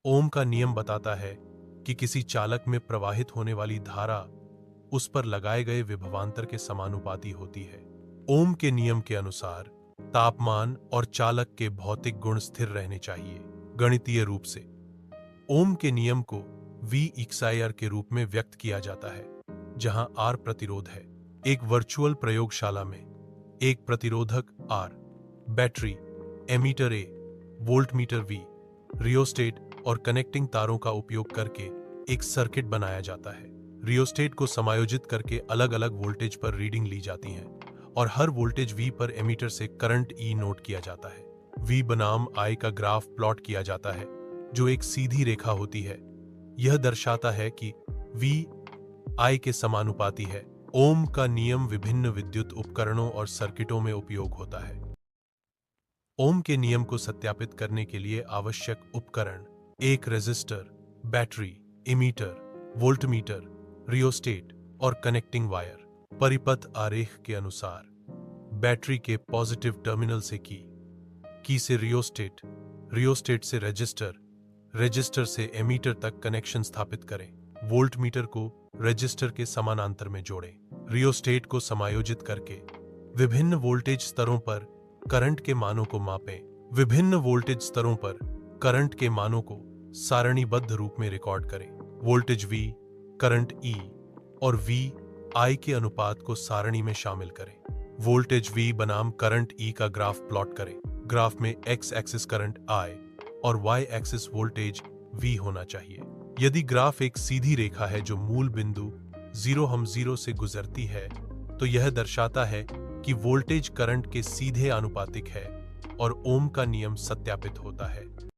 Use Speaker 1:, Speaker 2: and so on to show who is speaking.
Speaker 1: ओम का नियम बताता है कि किसी चालक में प्रवाहित होने वाली धारा उस पर लगाए गए विभवांतर के समानुपाती होती है। ओम के नियम के अनुसार तापमान और चालक के भौतिक गुण स्थिर रहने चाहिए। गणितीय रूप से ओम के नियम को V/R के रूप में व्यक्त किया जाता है, जहां R प्रतिरोध है। एक वर्चुअल प्रयोगशाला में एक प्रतिरोधक R, battery, ammeter A, voltmeter V, rheostat और कनेक्टिंग तारों का उपयोग करके एक सर्किट बनाया जाता है। रियोस्टेट को समायोजित करके अलग अलग वोल्टेज पर रीडिंग ली जाती हैं और हर वोल्टेज V पर एमीटर से करंट E नोट किया जाता है। V बनाम I का ग्राफ प्लॉट किया जाता है, जो एक सीधी रेखा होती है। यह दर्शाता है कि V I के समानुपाती है। ओम का नियम विभिन्न विद्युत उपकरणों और सर्किटों में उपयोग होता है। ओम के नियम को सत्यापित करने के लिए आवश्यक उपकरण: एक resistor, battery, ammeter, voltmeter, rheostat और कनेक्टिंग वायर। परिपथ आरेख के अनुसार बैटरी के पॉजिटिव टर्मिनल से की से रियोस्टेट, रियोस्टेट से रजिस्टर, रजिस्टर से एमीटर तक कनेक्शन स्थापित करें। वोल्टमीटर को रजिस्टर के समानांतर में जोड़ें। रियोस्टेट को समायोजित करके विभिन्न वोल्टेज स्तरों पर करंट के मानों को मापें। विभिन्न वोल्टेज स्तरों पर करंट के मानों को सारणीबद्ध रूप में रिकॉर्ड करें। वोल्टेज V, करंट E और V I के अनुपात को सारणी में शामिल करें। वोल्टेज V बनाम करंट E का ग्राफ प्लॉट करें। ग्राफ में X एक्सिस करंट I और Y एक्सिस वोल्टेज V होना चाहिए। यदि ग्राफ एक सीधी रेखा है जो मूल बिंदु 0 से गुजरती है, तो यह दर्शाता है कि वोल्टेज करंट के सीधे आनुपातिक है और ओम का नियम सत्यापित होता है।